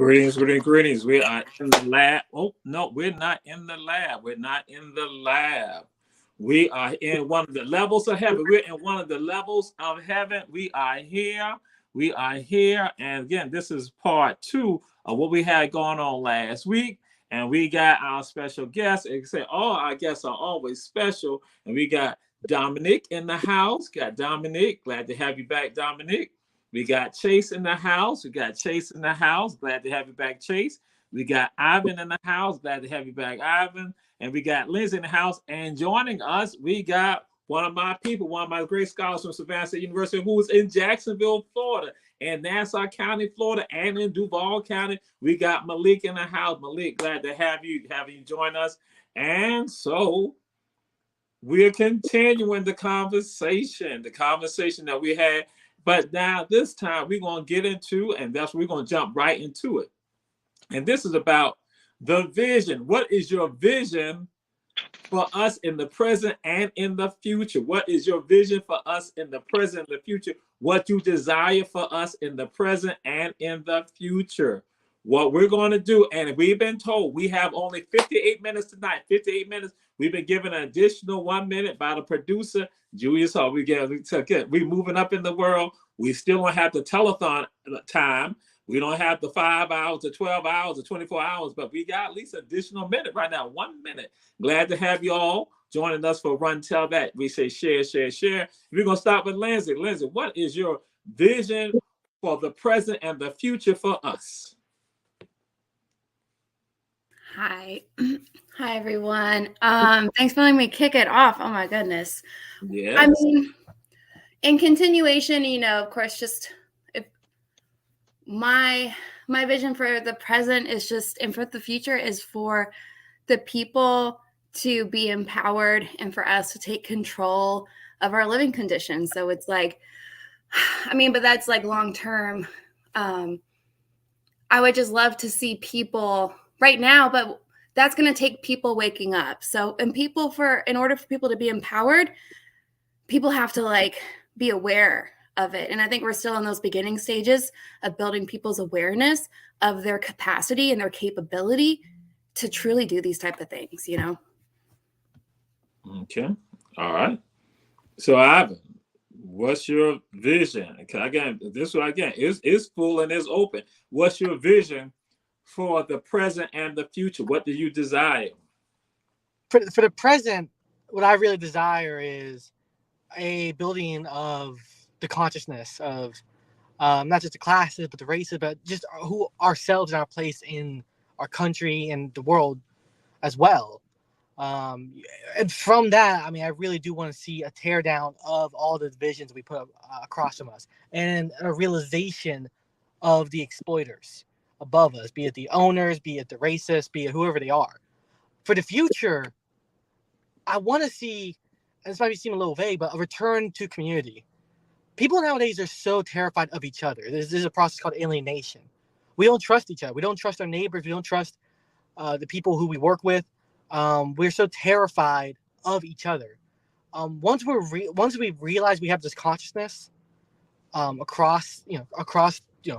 Greetings, greetings, greetings. We are in the lab. Oh, no, we're not in the lab. We're not in the lab. We are in one of the levels of heaven. We're in one of the levels of heaven. We are here. We are here. And again, this is part two of what we had going on last week. And we got our special guest. And say, all our guests are always special. And we got Dominic in the house. Got Dominic. Glad to have you back, Dominic. We got Chase in the house. We got Chase in the house. Glad to have you back, Chase. We got Ivan in the house. Glad to have you back, Ivan. And we got Lindsay in the house. And joining us, we got one of my people, one of my great scholars from Savannah State University, who's in Jacksonville, Florida, and Nassau County, Florida, and in Duval County. We got Malik in the house. Malik, glad to have you join us. And so we're continuing the conversation that we had. But now this time we're going to get into, and that's we're going to jump right into it. And this is about the vision. What is your vision for us in the present and in the future? What is your vision for us in the present and the future? What you desire for us in the present and in the future? What we're going to do, and we've been told we have only 58 minutes tonight. 58 minutes. We've been given an additional 1 minute by the producer, Julius Hall. We're moving up in the world. We still don't have the telethon time. We don't have the 5 hours or 12 hours or 24 hours, but we got at least an additional minute right now, 1 minute. Glad to have you all joining us for Run Tell That. We say share, share, share. We're going to start with Lindsay. Lindsay, what is your vision for the present and the future for us? Hi. Hi, everyone. Thanks for letting me kick it off. Oh, my goodness. Yes. I mean, in continuation, of course, just if my vision for the present is just, and for the future is for the people to be empowered and for us to take control of our living conditions. So it's like, but that's like long term. I would just love to see people right now, but that's going to take people waking up. So, in order for people to be empowered, people have to be aware of it. And I think we're still in those beginning stages of building people's awareness of their capacity and their capability to truly do these type of things, Okay. All right. So Ivan, what's your vision? Again, this one again is full and is open. What's your vision for the present and the future? What do you desire? For the present, what I really desire is a building of the consciousness of not just the classes, but the races, but just who ourselves and our place in our country and the world as well. And from that, I really do want to see a teardown of all the divisions we put across from us and a realization of the exploiters above us, be it the owners, be it the racists, be it whoever they are. For the future, I want to see, and this might seem a little vague, but a return to community. People nowadays are so terrified of each other. There's a process called alienation. We don't trust each other. We don't trust our neighbors. We don't trust the people who we work with. We're so terrified of each other. Once we realize we have this consciousness across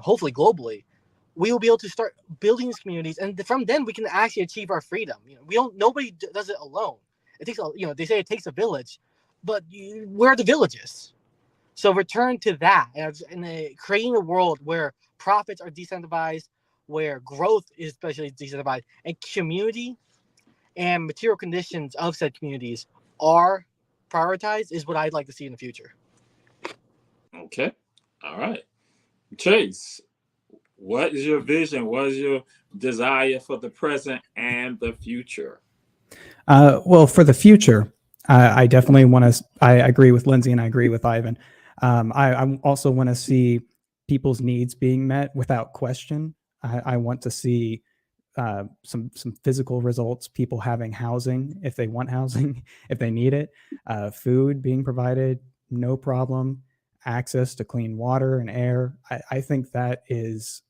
hopefully globally, we will be able to start building these communities, and from then we can actually achieve our freedom. Nobody does it alone. It takes they say it takes a village, but where are the villages? So return to that and creating a world where profits are decentralized, where growth is especially decentralized, and community and material conditions of said communities are prioritized is what I'd like to see in the future. Okay. All right. Chase, what is your vision? What is your desire for the present and the future? Well, for the future, I definitely want to, I agree with Lindsay and I agree with Ivan. I also want to see people's needs being met without question. I want to see some physical results, people having housing if they want housing, if they need it, food being provided, no problem, access to clean water and air. I think that is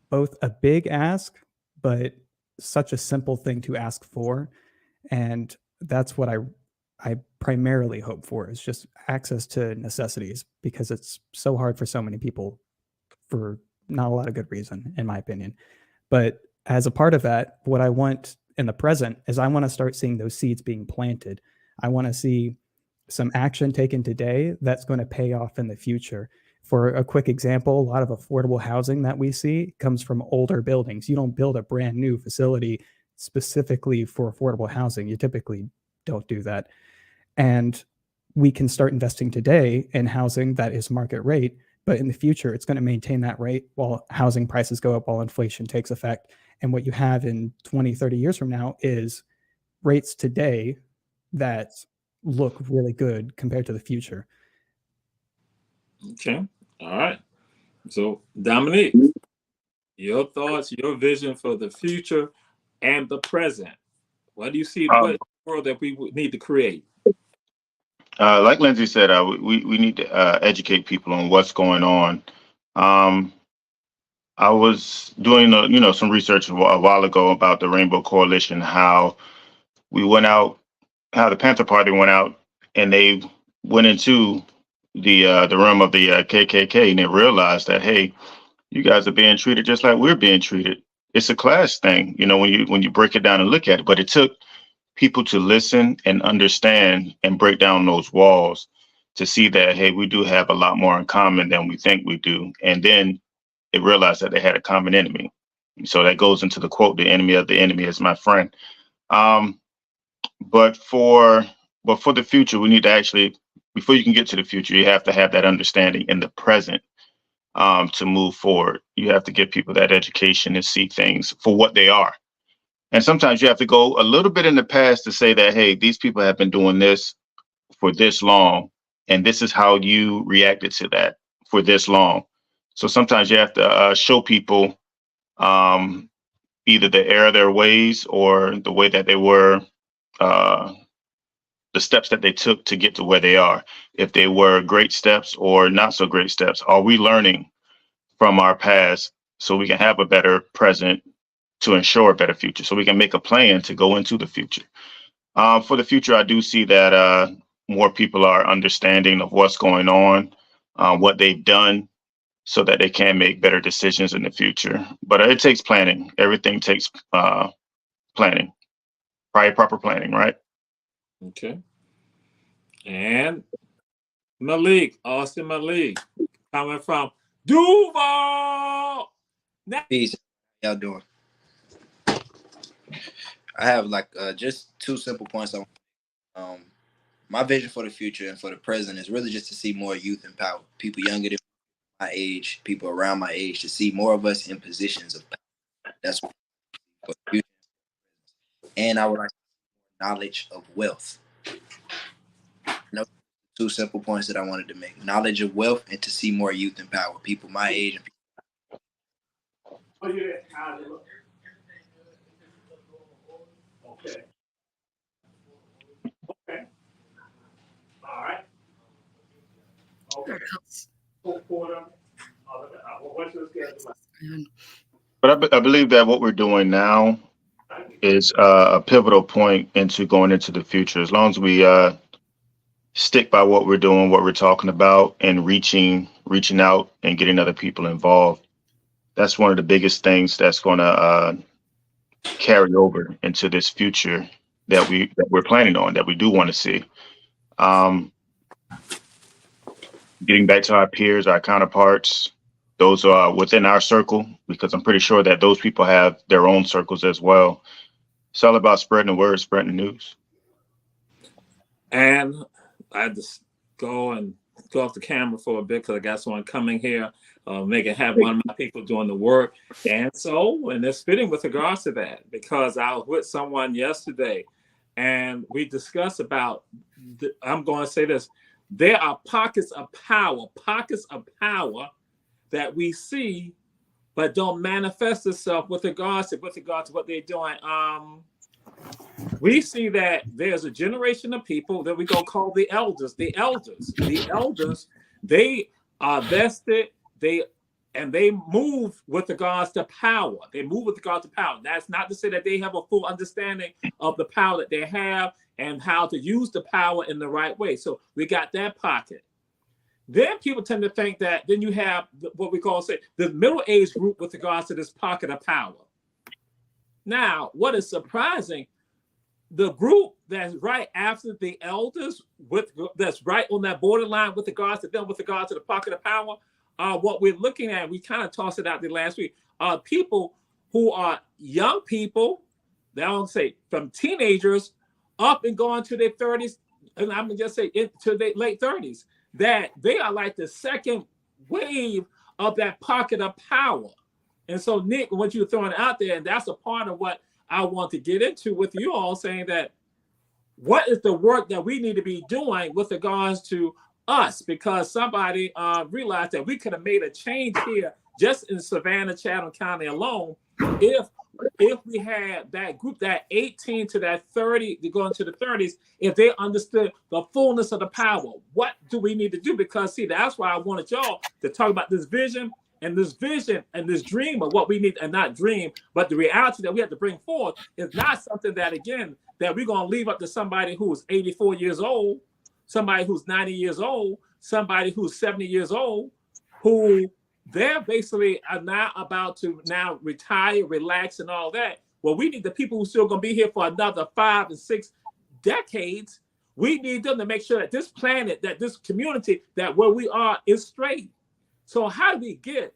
both a big ask, but such a simple thing to ask for. And that's what I primarily hope for, is just access to necessities, because it's so hard for so many people for not a lot of good reason, in my opinion. But as a part of that, what I want in the present is I want to start seeing those seeds being planted. I want to see some action taken today that's going to pay off in the future. For a quick example, a lot of affordable housing that we see comes from older buildings. You don't build a brand new facility specifically for affordable housing. You typically don't do that. And we can start investing today in housing that is market rate, but in the future, it's going to maintain that rate while housing prices go up, while inflation takes effect. And what you have in 20, 30 years from now is rates today that look really good compared to the future. Okay. All right. So, Dominique, your thoughts, your vision for the future and the present. What do you see? What world that we would need to create? Like Lindsay said, we need to educate people on what's going on. I was doing some research a while ago about the Rainbow Coalition, how we went out, how the Panther Party went out, and they went into the realm of the KKK, and they realized that, hey, you guys are being treated just like we're being treated. It's a class thing, when you break it down and look at it. But it took people to listen and understand and break down those walls to see that, hey, we do have a lot more in common than we think we do. And then they realized that they had a common enemy. So that goes into the quote, the enemy of the enemy is my friend. But for the future, we need to actually, before you can get to the future, you have to have that understanding in the present to move forward. You have to give people that education and see things for what they are. And sometimes you have to go a little bit in the past to say that, hey, these people have been doing this for this long, and this is how you reacted to that for this long. So sometimes you have to show people either the error of their ways or the way that they were, the steps that they took to get to where they are. If they were great steps or not so great steps, are we learning from our past so we can have a better present to ensure a better future, so we can make a plan to go into the future. For the future, I do see that more people are understanding of what's going on, what they've done, so that they can make better decisions in the future. But it takes planning. Everything takes planning, proper planning, right? Okay. And Malik, Austin Malik, coming from Duval. Peace. How y'all doing? I have just two simple points. My vision for the future and for the present is really just to see more youth in power, people younger than my age, people around my age, to see more of us in positions of power. That's what for the future. And I would like knowledge of wealth. Two simple points that I wanted to make: knowledge of wealth and to see more youth in power, people my age. Oh, yeah. Okay. Okay. All right. Okay. What's your schedule? But I believe that what we're doing now is a pivotal point into going into the future. As long as we stick by what we're doing, what we're talking about, and reaching out and getting other people involved, that's one of the biggest things that's going to carry over into this future that we're planning on, that we do want to see. Getting back to our peers, our counterparts, those are within our circle, because I'm pretty sure that those people have their own circles as well. It's all about spreading the word, spreading the news. And I just go off the camera for a bit because I got someone coming here, have one of my people doing the work. And it's fitting with regards to that, because I was with someone yesterday and we discussed about, I'm going to say this, there are pockets of power that we see, but don't manifest itself with regards to what they're doing. We see that there's a generation of people that we're going to call the elders. The elders, they are vested, they move with regards to power. That's not to say that they have a full understanding of the power that they have and how to use the power in the right way. So we got that pocket. then people tend to think that then you have what we call, say, the middle-aged group with regards to this pocket of power. Now, what is surprising, the group that's right after the elders, that's right on that borderline with regards to them, with regards to the pocket of power, what we're looking at, we kind of tossed it out there last week, are people who are young people, they don't say from teenagers up and going to their 30s, and I'm gonna just say into their late 30s, that they are like the second wave of that pocket of power. And so, Nick, what you're throwing out there, and that's a part of what I want to get into with you all, saying that what is the work that we need to be doing with regards to us? Because somebody realized that we could have made a change here just in Savannah, Chatham County alone, if we had that group, that 18 to that 30, to go into the 30s, if they understood the fullness of the power. What do we need to do? Because, see, that's why I wanted y'all to talk about this vision and this dream of what we need, and not dream, but the reality that we have to bring forth is not something that, again, that we're going to leave up to somebody who's 84 years old, somebody who's 90 years old, somebody who's 70 years old, who they're basically are now about to now retire, relax, and all that. Well, we need the people who are still going to be here for another 5 and 6 decades. We need them to make sure that this planet, that this community, that where we are is straight. So how do we get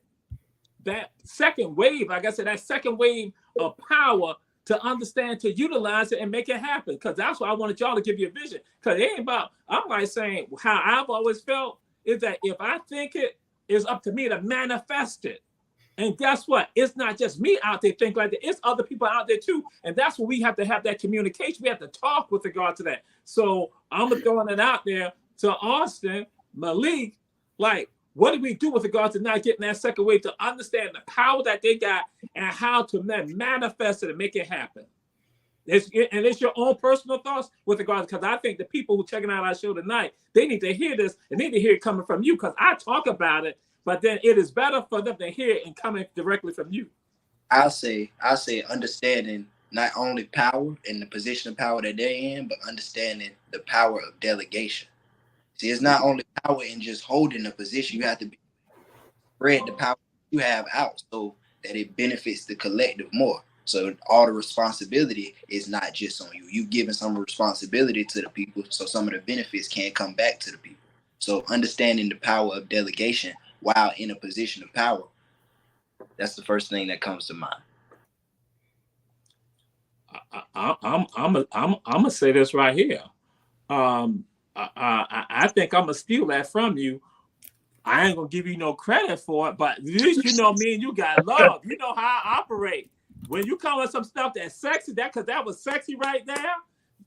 that second wave, like I said, that second wave of power to understand, to utilize it and make it happen? Because that's why I wanted y'all to give you a vision. Because it ain't about, I'm like saying, how I've always felt is that if I think it, it's up to me to manifest it. And guess what? It's not just me out there think like that. It's other people out there too. And that's where we have to have that communication. We have to talk with regard to that. So I'm throwing it out there to Austin, Malik, like, what do we do with regard to not getting that second wave, to understand the power that they got and how to manifest it and make it happen? It's your own personal thoughts with regard, because I think the people who are checking out our show tonight, they need to hear this and need to hear it coming from you, because I talk about it, but then it is better for them to hear it and coming directly from you. I'll say understanding not only power and the position of power that they're in, but understanding the power of delegation. See, it's not only power in just holding a position. You have to spread the power you have out so that it benefits the collective more. So all the responsibility is not just on you. You've given some responsibility to the people, so some of the benefits can come back to the people. So understanding the power of delegation while in a position of power, that's the first thing that comes to mind. I'm gonna say this right here. I think I'm gonna steal that from you. I ain't gonna give you no credit for it, but at least you know me and you got love. You know how I operate. When you come with some stuff that's sexy, because that was sexy right there.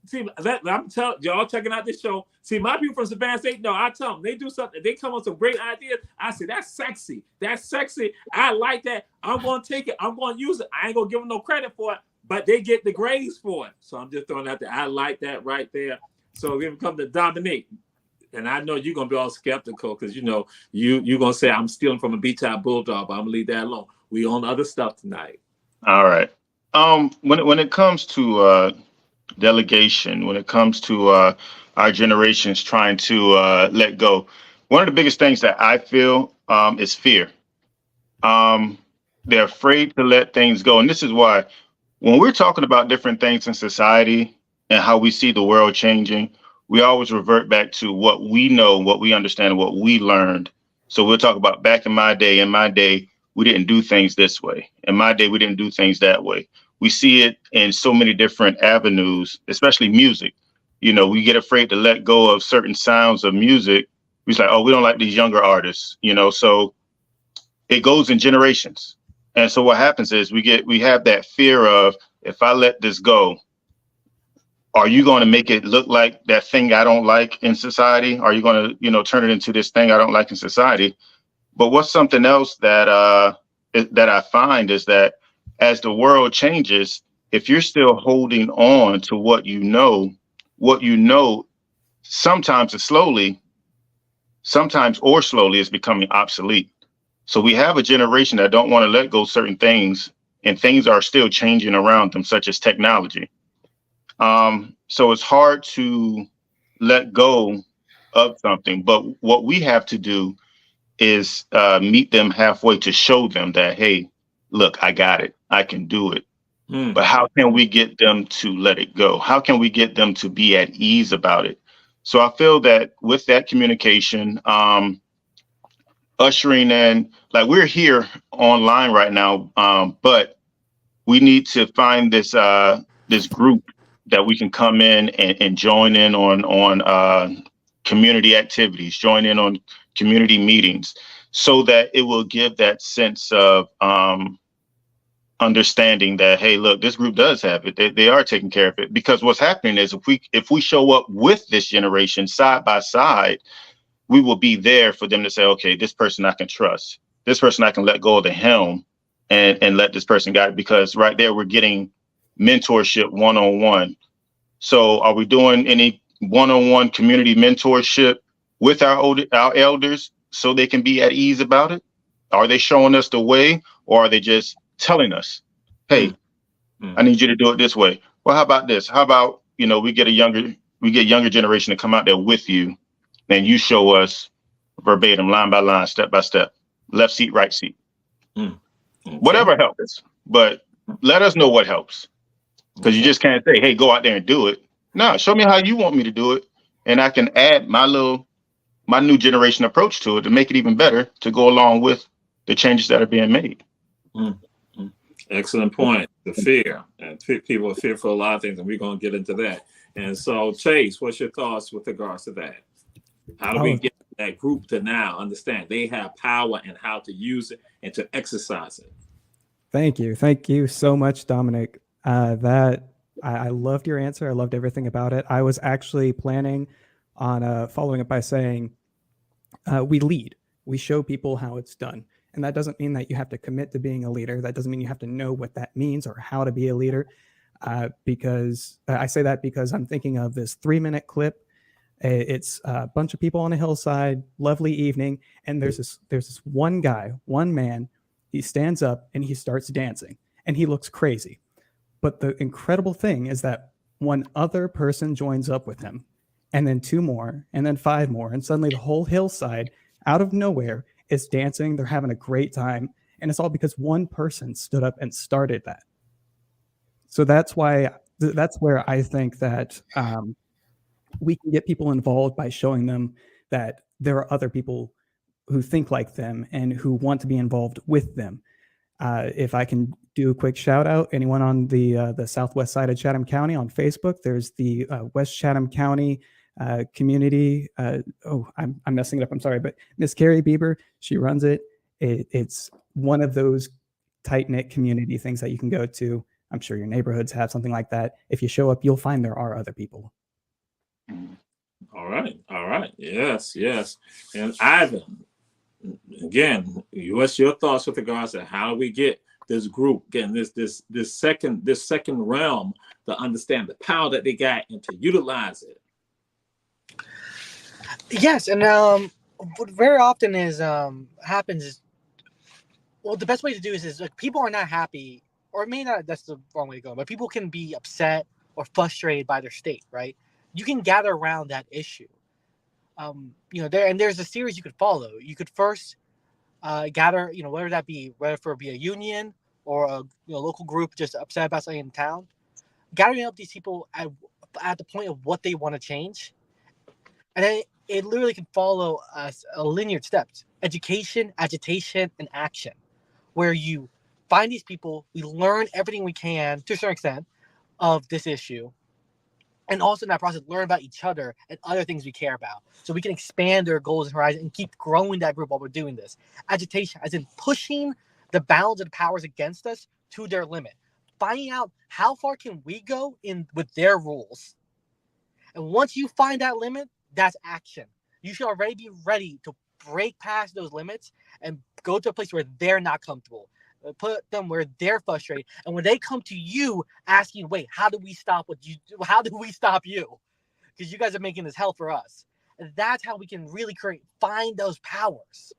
See, I'm telling y'all checking out this show. See, my people from Savannah State, no, I tell them, they do something, they come with some great ideas. I say, that's sexy. That's sexy. I like that. I'm going to take it. I'm going to use it. I ain't going to give them no credit for it, but they get the grades for it. So I'm just throwing out there. I like that right there. So when it comes to Dominique, and I know you're going to be all skeptical because, you know, you're going to say I'm stealing from a B-type bulldog, but I'm going to leave that alone. We on other stuff tonight. All right. When it comes to delegation, when it comes to our generations trying to let go, one of the biggest things that I feel is fear. They're afraid to let things go. And this is why when we're talking about different things in society and how we see the world changing, we always revert back to what we know, what we understand, what we learned. So we'll talk about back in my day, we didn't do things this way. In my day, we didn't do things that way. We see it in so many different avenues, especially music. You know, we get afraid to let go of certain sounds of music. We're like, oh, we don't like these younger artists, you know, so it goes in generations. And so what happens is we have that fear of, if I let this go, are you going to make it look like that thing I don't like in society? Are you going to, you know, turn it into this thing I don't like in society? But what's something else that I find is that as the world changes, if you're still holding on to what you know, sometimes slowly is becoming obsolete. So we have a generation that don't want to let go certain things, and things are still changing around them, such as technology. So it's hard to let go of something. But what we have to do is meet them halfway to show them that, hey, look, I got it. I can do it. Mm. But how can we get them to let it go? How can we get them to be at ease about it? So I feel that with that communication, ushering in, like we're here online right now, but we need to find this group that we can come in and join in on community activities, join in on community meetings, so that it will give that sense of understanding that, hey, look, this group does have it. They are taking care of it. Because what's happening is if we show up with this generation side by side, we will be there for them to say, okay, this person I can trust. This person I can let go of the helm and let this person guide, because right there we're getting mentorship one-on-one. So are we doing any one-on-one community mentorship with our elders so they can be at ease about it? Are they showing us the way, or are they just telling us, hey, I need you to do it this way? Well, how about this? How about, we get younger generation to come out there with you, and you show us verbatim, line by line, step by step, left seat, right seat. Okay. Whatever helps, but let us know what helps, because you just can't say, hey, go out there and do it. No, show me how you want me to do it, and I can add my new generation approach to it to make it even better, to go along with the changes that are being made. Excellent point. The fear, and people are fearful of a lot of things, and we're going to get into that. And so, Chase, what's your thoughts with regards to that? How do we get that group to now understand they have power and how to use it and to exercise it? Thank you so much, Dominic. I loved your answer. I loved everything about it. I was actually planning on following up by saying, we lead. We show people how it's done. And that doesn't mean that you have to commit to being a leader. That doesn't mean you have to know what that means or how to be a leader. Because I say that because I'm thinking of this 3-minute clip. It's a bunch of people on a hillside, lovely evening. And there's this one guy, one man, he stands up and he starts dancing and he looks crazy. But the incredible thing is that one other person joins up with him, and then 2 more, and then 5 more. And suddenly the whole hillside out of nowhere is dancing. They're having a great time. And it's all because one person stood up and started that. So that's where I think that we can get people involved by showing them that there are other people who think like them and who want to be involved with them. If I can do a quick shout out, anyone on the southwest side of Chatham County on Facebook, there's the West Chatham County community. I'm messing it up. I'm sorry, but Miss Carrie Bieber, she runs it. It's one of those tight-knit community things that you can go to. I'm sure your neighborhoods have something like that. If you show up, you'll find there are other people. All right. Yes. And Ivan, again, what's your thoughts with regards to how do we get this group, again, this second realm, to understand the power that they got and to utilize it? Yes, and what very often happens is, well, the best way to do is like, people are not happy, or it may not, that's the wrong way to go, but people can be upset or frustrated by their state, right? You can gather around that issue. There's a series you could follow. You could first gather, whether that be, whether it be a union or a local group just upset about something in town, gathering up these people at the point of what they want to change. And then it literally can follow a linear steps: education, agitation, and action, where you find these people, we learn everything we can to a certain extent of this issue, and also in that process learn about each other and other things we care about, so we can expand their goals and horizons and keep growing that group while we're doing this. Agitation, as in pushing the bounds of the powers against us to their limit, finding out how far can we go in with their rules. And once you find that limit, that's action. You should already be ready to break past those limits and go to a place where they're not comfortable. Put them where they're frustrated. And when they come to you asking, wait, how do we stop how do we stop you? Because you guys are making this hell for us. And that's how we can really find those powers.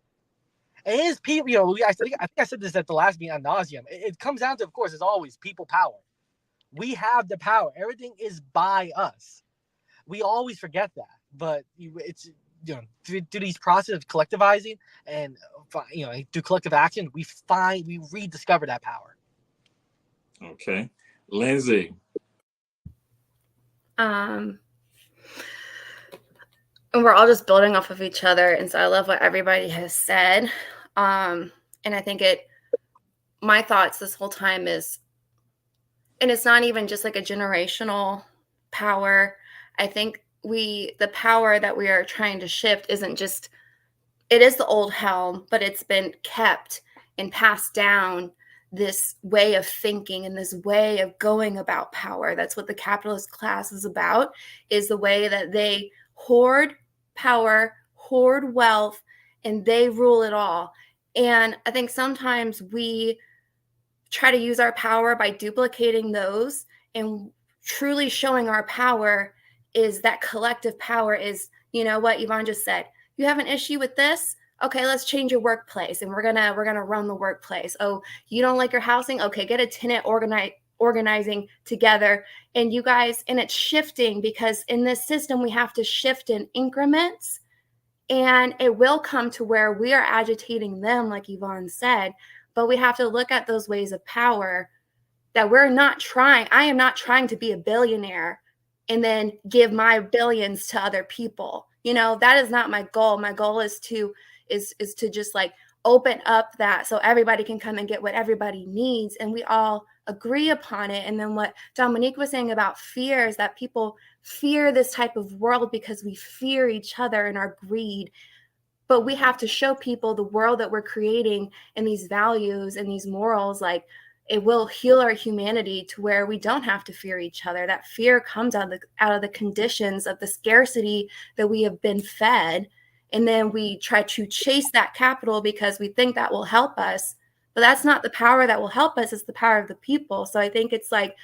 And it is people, I think I said this at the last meeting ad nauseum. It comes down to, of course, as always, people power. We have the power. Everything is by us. We always forget that. But through these process of collectivizing and through collective action, we rediscover that power. Okay, Lindsay. And we're all just building off of each other, and so I love what everybody has said. And I think my thoughts this whole time is, and it's not even just like a generational power. I think the power that we are trying to shift isn't just, it is the old helm, but it's been kept and passed down, this way of thinking and this way of going about power. That's what the capitalist class is about, is the way that they hoard power, hoard wealth, and they rule it all. And I think sometimes we try to use our power by duplicating those, and truly showing our power is that collective power is, you know what Yvonne just said, you have an issue with this? Okay, let's change your workplace, and we're gonna run the workplace. Oh, you don't like your housing? Okay, get a tenant organizing together, and you guys, and it's shifting, because in this system we have to shift in increments, and it will come to where we are agitating them, like Yvonne said, but we have to look at those ways of power that we're not trying. I am not trying to be a billionaire and then give my billions to other people. You know, that is not my goal. My goal is to just like open up that so everybody can come and get what everybody needs, and we all agree upon it. And then what Dominique was saying about fear is that people fear this type of world because we fear each other and our greed. But we have to show people the world that we're creating and these values and these morals, like it will heal our humanity to where we don't have to fear each other. That fear comes out of the conditions of the scarcity that we have been fed. And then we try to chase that capital because we think that will help us. But that's not the power that will help us. It's the power of the people. So I think it's like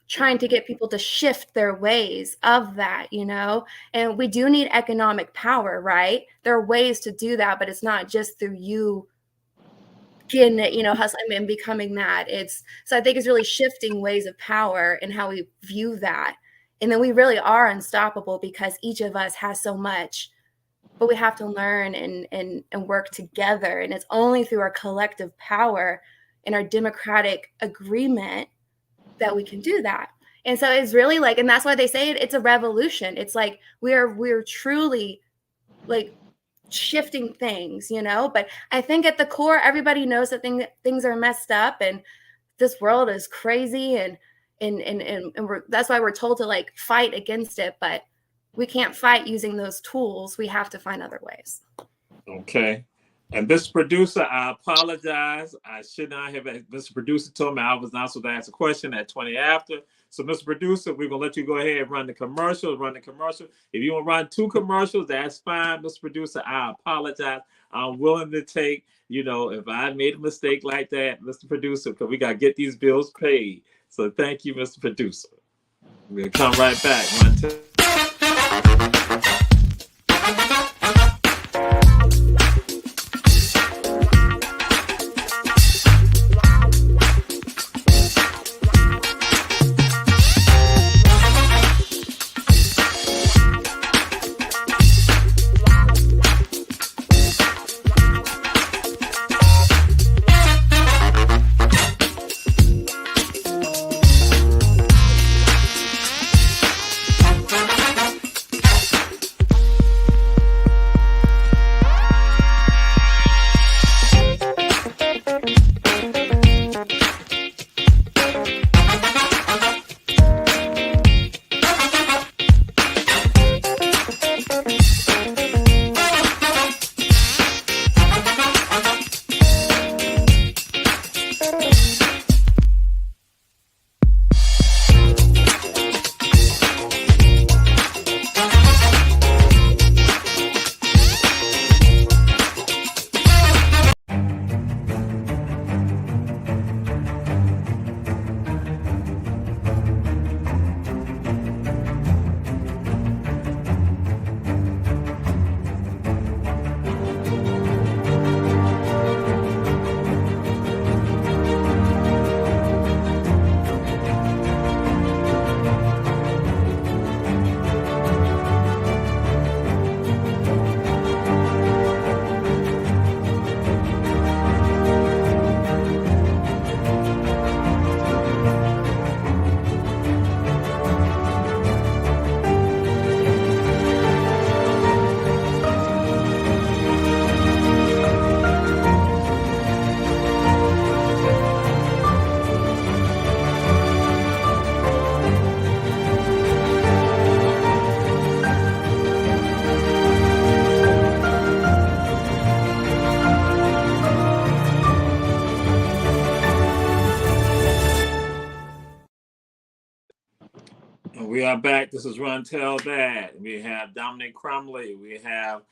trying to get people to shift their ways of that, you know, and we do need economic power, right? There are ways to do that, but it's not just through you getting it, you know, hustling and becoming that. So I think it's really shifting ways of power and how we view that. And then we really are unstoppable because each of us has so much, but we have to learn and work together. And it's only through our collective power and our democratic agreement that we can do that. And so it's really like, and that's why they say it's a revolution. It's like we're truly like shifting things, you know. But I think at the core, everybody knows that things are messed up and this world is crazy, and that's why we're told to like fight against it. But we can't fight using those tools. We have to find other ways. Okay. And Mr. Producer, I apologize. I should not have. Mr. Producer told me I was not supposed to ask a question at 20 after. So, Mr. Producer, we're going to let you go ahead and run the commercial. If you want to run 2 commercials, that's fine, Mr. Producer. I apologize. I'm willing to take, you know, if I made a mistake like that, Mr. Producer, because we got to get these bills paid. So, thank you, Mr. Producer. We'll come right back. 1, 2. And we are back. This is Run Tell Dad. We have Dominic Crumley. We have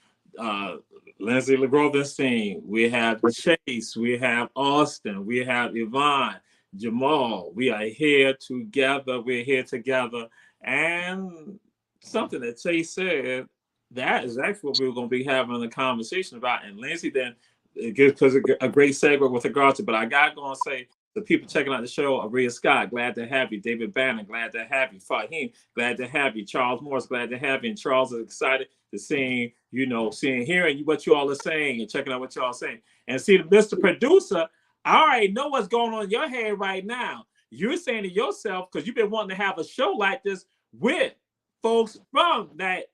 Lindsay LeGrovenstein. We have Chase. We have Austin. We have Yvonne, Jamal. We are here together. We're here together. And something that Chase said, that is actually what we were going to be having a conversation about. And Lindsay then, because a great segue with regard to, but I got to go and say, the people checking out the show, Aria Scott, glad to have you. David Bannon, glad to have you. Fahim, glad to have you. Charles Morris, glad to have you. And Charles is excited to seeing, hearing what you all are saying and checking out what y'all are saying. And see, Mr. Producer, I already know what's going on in your head right now. You're saying to yourself, because you've been wanting to have a show like this with folks from that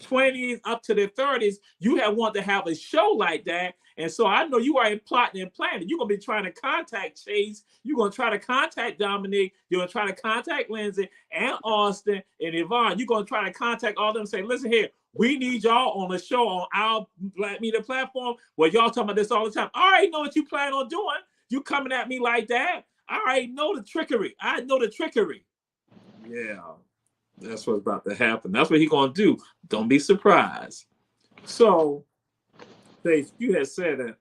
20s up to their 30s, you have wanted to have a show like that. And so I know you are plotting and planning. You're going to be trying to contact Chase. You're going to try to contact Dominic. You're going to try to contact Lindsay and Austin and Yvonne. You're going to try to contact all of them and say, listen here, we need y'all on the show on our Black Media platform where y'all talking about this all the time. I already know what you plan on doing. You coming at me like that. I already know the trickery. I know the trickery. Yeah, that's what's about to happen. That's what he's going to do. Don't be surprised. So, you had said that.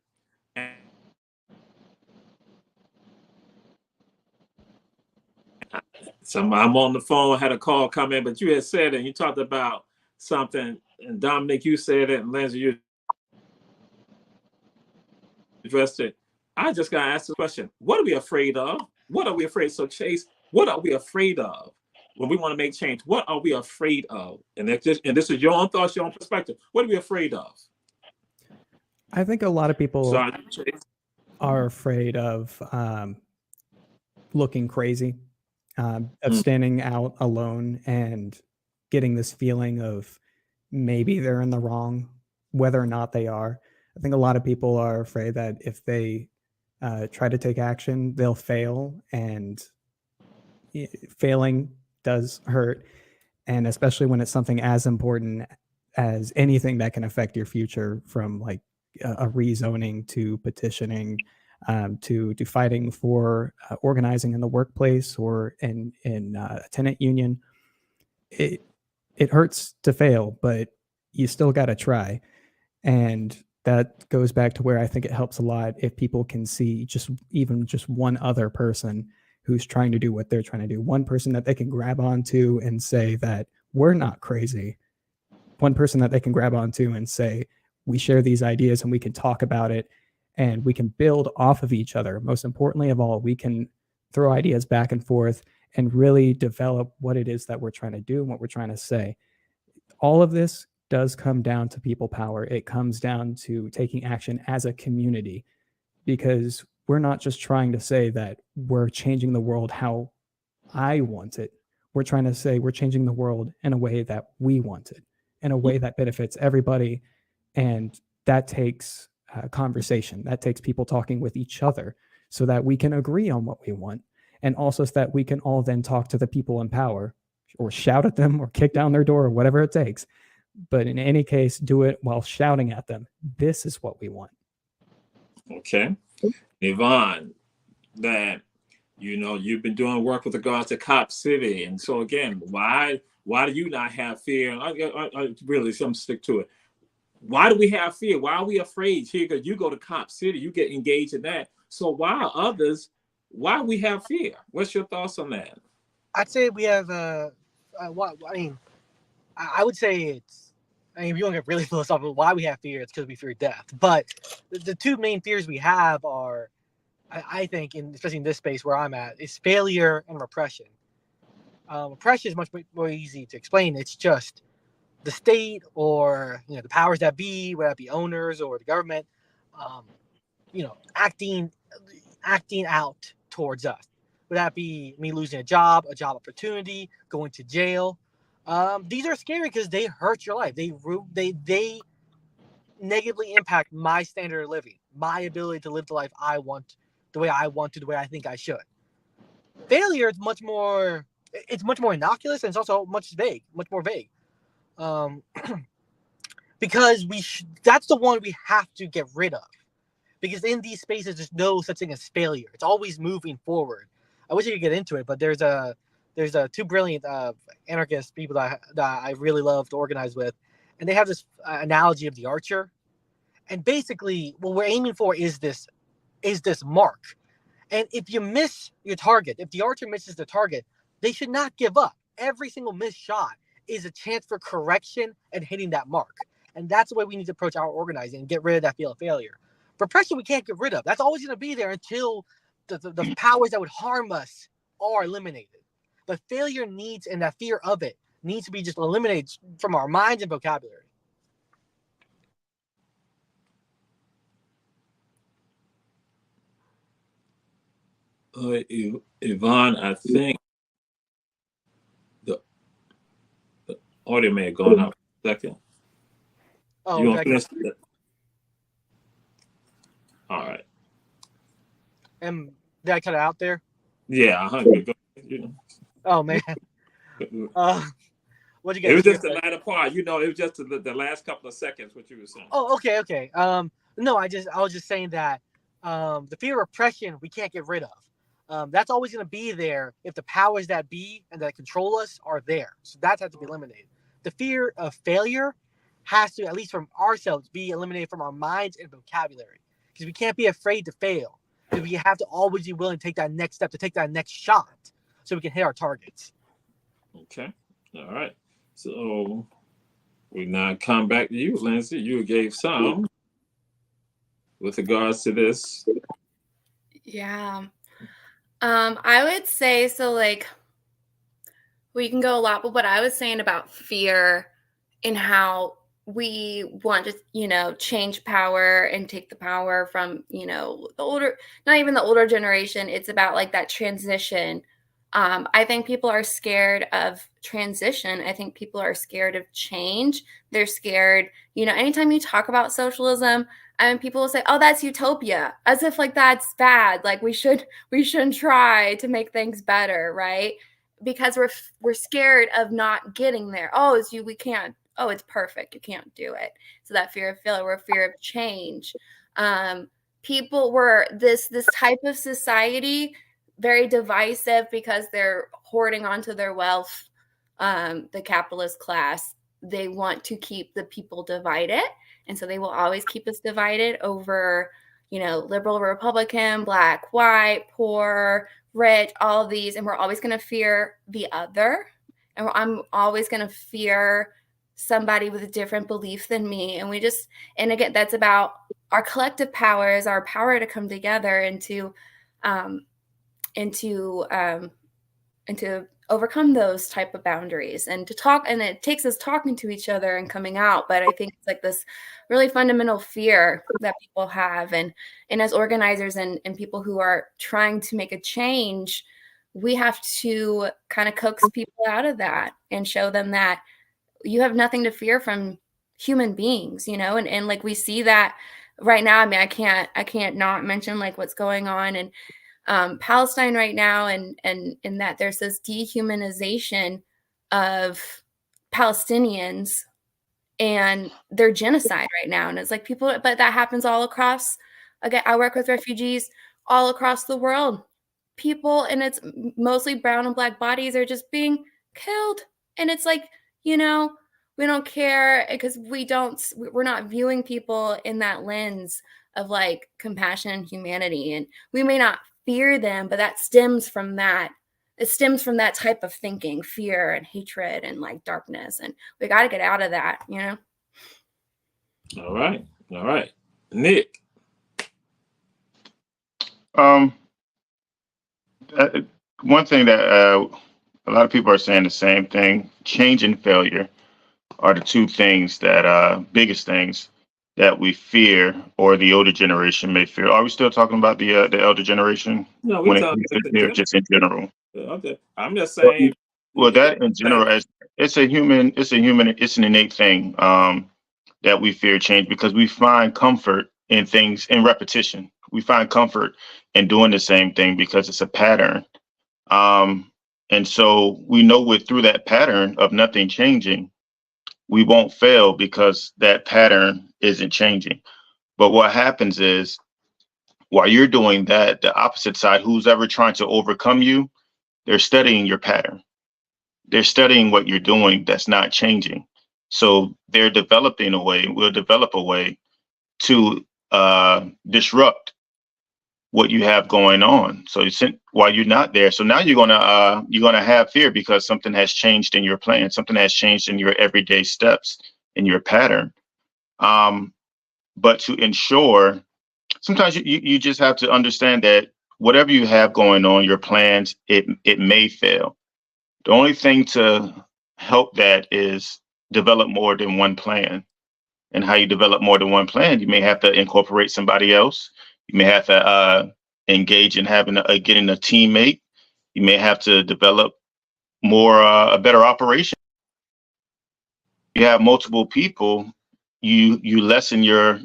I'm on the phone, had a call come in, but you had said it, and you talked about something, and Dominic, you said it, and Lindsay, you addressed it. I just got to ask the question, what are we afraid of? What are we afraid? So, Chase, what are we afraid of when we want to make change? What are we afraid of? And this is your own thoughts, your own perspective. What are we afraid of? I think a lot of people are afraid of looking crazy, of standing out alone and getting this feeling of maybe they're in the wrong, whether or not they are. I think a lot of people are afraid that if they try to take action, they'll fail, and failing does hurt. And especially when it's something as important as anything that can affect your future, from like a rezoning to petitioning, to fighting for organizing in the workplace or in a tenant union. It hurts to fail, but you still got to try. And that goes back to where I think it helps a lot if people can see even just one other person who's trying to do what they're trying to do. One person that they can grab onto and say that we're not crazy. One person that they can grab onto and say, we share these ideas and we can talk about it and we can build off of each other. Most importantly of all, we can throw ideas back and forth and really develop what it is that we're trying to do and what we're trying to say. All of this does come down to people power. It comes down to taking action as a community, because we're not just trying to say that we're changing the world how I want it. We're trying to say we're changing the world in a way that we want it, in a way that benefits everybody. And that takes conversation. That takes people talking with each other so that we can agree on what we want. And also so that we can all then talk to the people in power, or shout at them, or kick down their door, or whatever it takes. But in any case, do it while shouting at them. This is what we want. Okay. Yvonne, that, you've been doing work with regards to Cop City. And so again, why do you not have fear? I really, some stick to it. Why do we have fear? Why are we afraid? Here, because you go to Cop City, you get engaged in that. So why we have fear? What's your thoughts on that? I'd say we have, I would say it's, if you want to get really philosophical, why we have fear, it's because we fear death. But the two main fears we have are, I think, especially in this space where I'm at, is failure and repression. Repression is much more easy to explain. It's just the state, or the powers that be, whether it be owners or the government, acting out towards us. Would that be me losing a job opportunity, going to jail? These are scary because they hurt your life. They negatively impact my standard of living, my ability to live the life I want, the way I want to, the way I think I should. Failure is much more innocuous, and it's also much more vague. Because that's the one we have to get rid of, because in these spaces there's no such thing as failure. It's always moving forward. I wish I could get into it, but there's a there's two brilliant anarchist people that I really love to organize with, and they have this analogy of the archer, and basically what we're aiming for is this mark, and if you miss your target, if the archer misses the target, they should not give up. Every single missed shot is a chance for correction and hitting that mark, and that's the way we need to approach our organizing and get rid of that feel of failure. Repression we can't get rid of. That's always going to be there until the powers that would harm us are eliminated. But failure needs, and that fear of it needs to be just eliminated from our minds and vocabulary. Yvonne, I think the audio may have gone out for a second. Oh, You want to finish that? All right. And did I cut it out there? Yeah, Oh man. What you guys? It was just the latter part. You know, it was just the last couple of seconds what you were saying. Oh, okay. No, I was just saying that the fear of oppression we can't get rid of. That's always going to be there if the powers that be and that control us are there. So that has to be eliminated. The fear of failure has to, at least from ourselves, be eliminated from our minds and vocabulary, because we can't be afraid to fail. Because we have to always be willing to take that next step, to take that next shot, so we can hit our targets. Okay. All right. So we now come back to you, Lindsay. You gave some with regards to this. Yeah. I would say, so like, we can go a lot, but what I was saying about fear and how we want to, change power and take the power from, the older, not even the older generation. It's about like that transition. I think people are scared of transition. I think people are scared of change. They're scared, anytime you talk about socialism, people will say, oh, that's utopia, as if like that's bad. Like we shouldn't try to make things better, right? Because we're scared of not getting there. Oh, we can't. Oh, it's perfect. You can't do it. So that fear of failure, we're fear of change. People were this type of society, very divisive because they're hoarding onto their wealth. The capitalist class, they want to keep the people divided. And so they will always keep us divided over, liberal, Republican, black, white, poor, rich, all of these. And we're always going to fear the other. And I'm always going to fear somebody with a different belief than me. And again, that's about our collective powers, our power to come together and to overcome those type of boundaries and to talk. And it takes us talking to each other and coming out. But I think it's like this really fundamental fear that people have. And as organizers and people who are trying to make a change, we have to kind of coax people out of that and show them that you have nothing to fear from human beings, and like we see that right now. I mean, I can't not mention like what's going on in Palestine right now, and in that there's this dehumanization of Palestinians and their genocide right now. And it's like but that happens all across. Again, I work with refugees all across the world. People, and it's mostly brown and black bodies, are just being killed. And it's like, we don't care because we're not viewing people in that lens of like compassion and humanity. And we may not fear them, but that stems from that. It stems from that type of thinking, fear and hatred and like darkness. And we got to get out of that, All right. Nick. One thing that a lot of people are saying the same thing: change and failure are the two things that biggest things that we fear, or the older generation may fear. Are we still talking about the elder generation? No, when it comes to fear, just in general. Okay. I'm just saying. Well, that in general, it's an innate thing that we fear change, because we find comfort in things, in repetition. We find comfort in doing the same thing because it's a pattern. And so we know through that pattern of nothing changing, we won't fail because that pattern isn't changing. But what happens is, while you're doing that, the opposite side, who's ever trying to overcome you, they're studying your pattern. They're studying what you're doing that's not changing. So they're developing a way, will develop a way to disrupt what you have going on. So while you're not there, so now you're gonna have fear because something has changed in your plan, something has changed in your everyday steps, in your pattern. But to ensure, sometimes you just have to understand that whatever you have going on, your plans, it may fail. The only thing to help that is develop more than one plan. And how you develop more than one plan, you may have to incorporate somebody else. You may have to engage in getting a teammate. You may have to develop a better operation. You have multiple people, you lessen your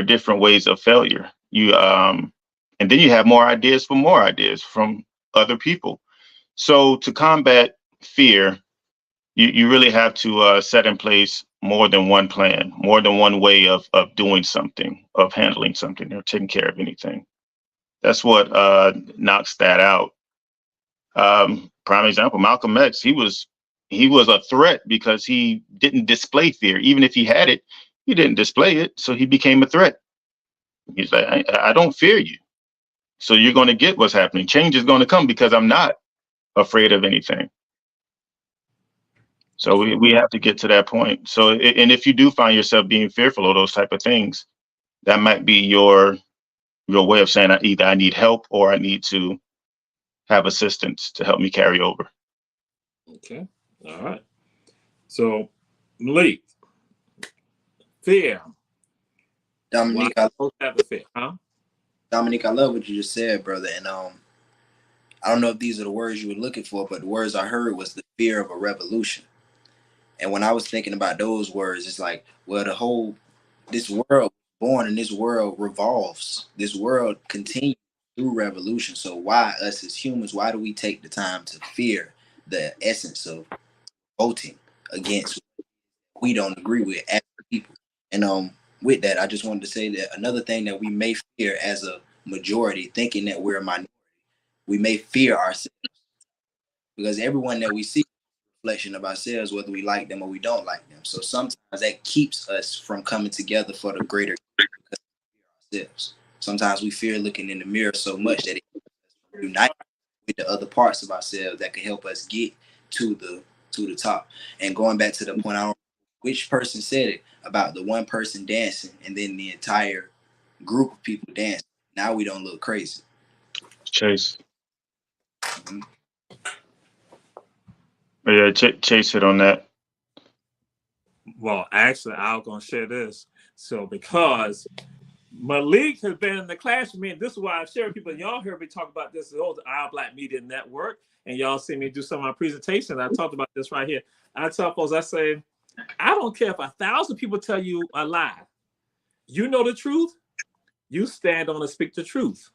different ways of failure. And then you have more ideas from other people. So to combat fear, you really have to set in place more than one plan, more than one way of doing something, of handling something, or taking care of anything. That's what knocks that out. Prime example, Malcolm X, he was a threat because he didn't display fear. Even if he had it, he didn't display it, so he became a threat. He's like, I don't fear you. So you're going to get what's happening. Change is going to come because I'm not afraid of anything. So we have to get to that point. So, and if you do find yourself being fearful of those type of things, that might be your way of saying either I need help or I need to have assistance to help me carry over. Okay. All right. So, Malik, fear. Dominique, Fear, huh? Dominique, I love what you just said, brother. And I don't know if these are the words you were looking for, but the words I heard was the fear of a revolution. And when I was thinking about those words, it's like, well, this world born and this world revolves. This world continues through revolution. So why us as humans, why do we take the time to fear the essence of voting against what we don't agree with as people? And with that, I just wanted to say that another thing that we may fear as a majority, thinking that we're a minority, we may fear ourselves, because everyone that we see is a reflection of ourselves, whether we like them or we don't like them. So sometimes that keeps us from coming together for the greater good because we fear ourselves. Sometimes we fear looking in the mirror so much that it unites with the other parts of ourselves that can help us get to the top. And going back to the point, I don't know which person said it about the one person dancing and then the entire group of people dancing. Now we don't look crazy. Chase. Mm-hmm. Yeah, Chase hit on that. Well, actually, I was going to share this. So because Malik has been in the class with me, and this is why I share with people, y'all heard me talk about this, the Our Black Media Network, and y'all see me do some of my presentations. I talked about this right here. I tell folks, I say, I don't care if 1,000 people tell you a lie. You know the truth, you stand on and speak the truth.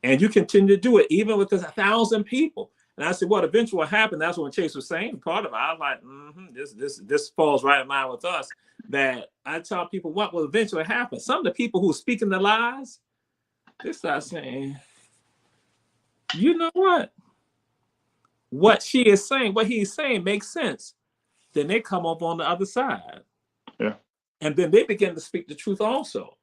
And you continue to do it, even with 1,000 people. And I said, what eventually will happen? That's what Chase was saying. Part of it, I was like, this falls right in line with us. That I tell people what will eventually happen. Some of the people who are speaking the lies, they start saying, you know what? What she is saying, what he's saying makes sense. Then they come up on the other side. Yeah. And then they begin to speak the truth also.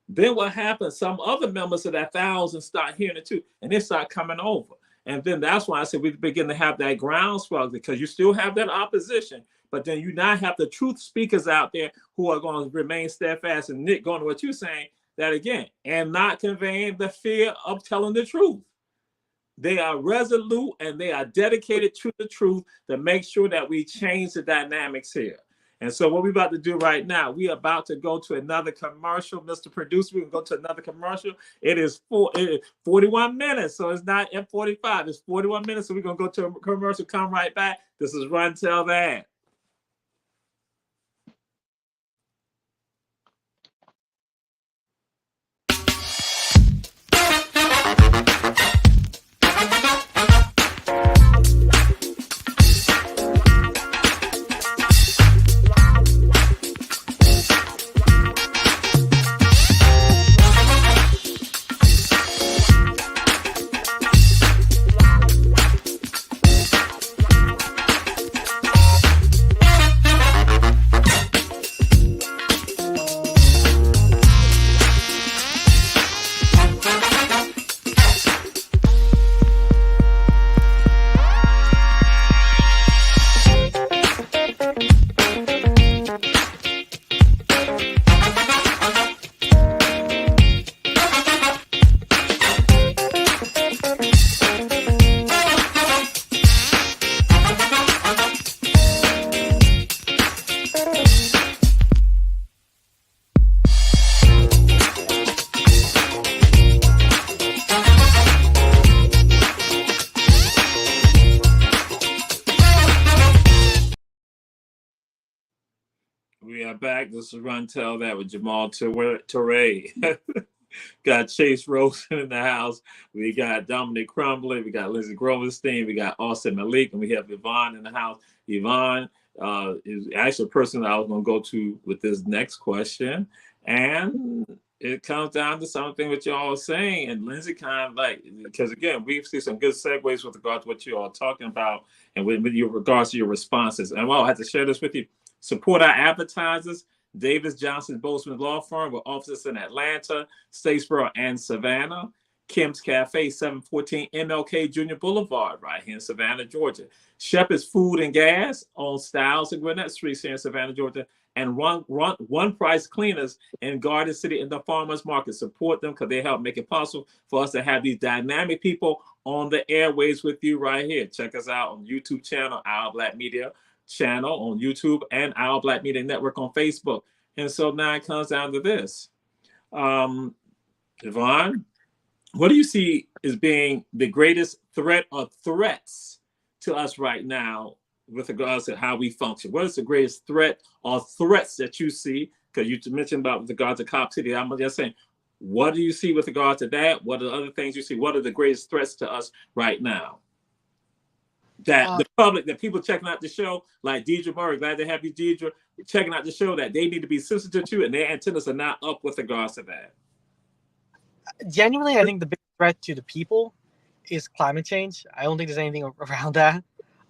Then what happens? Some other members of that 1,000 start hearing it too, and they start coming over. And then that's why I said we begin to have that groundswell, because you still have that opposition, but then you now have the truth speakers out there who are going to remain steadfast. And Nick, going to what you're saying, that again, and not conveying the fear of telling the truth. They are resolute and they are dedicated to the truth to make sure that we change the dynamics here. And so what we're about to do right now, we are about to go to another commercial. Mr. Producer, we can go to another commercial. It is 41 minutes, so it's not at 45. It's 41 minutes, so we're going to go to a commercial, come right back. This is Run Tell That. We are back. This is Run Tell That with Jamal Toure. Got Chase Rosen in the house. We got Dominic Crumbly. We got Lindsey Grovenstein. We got Austin Malik. And we have Yvonne in the house. Yvonne is actually a person that I was going to go to with this next question. And it comes down to something what y'all are saying. And Lindsey kind of like, because again, we see some good segues with regard to what you all are talking about and with your regards to your responses. And I have to share this with you. Support our advertisers. Davis Johnson Bozeman Law Firm with offices in Atlanta, Statesboro, and Savannah. Kim's Cafe, 714 MLK Junior Boulevard, right here in Savannah, Georgia. Shepherd's Food and Gas on Styles and Gwinnett Streets here in Savannah, Georgia. And One Price Cleaners in Garden City in the Farmers Market. Support them because they help make it possible for us to have these dynamic people on the airways with you right here. Check us out on YouTube channel, Our Black Media channel on YouTube, and Our Black Media Network on Facebook. And so now it comes down to this. Yvonne, what do you see as being the greatest threat or threats to us right now with regards to how we function? What is the greatest threat or threats that you see? Because you mentioned about with regard to Cop City. I'm just saying, what do you see with regard to that? What are the other things you see? What are the greatest threats to us right now? That the public, that people checking out the show, like Deidre Murray, glad to have you, Deidre, checking out the show, that they need to be sensitive to, and their antennas are not up with regards to that. Genuinely, I think the big threat to the people is climate change. I don't think there's anything around that.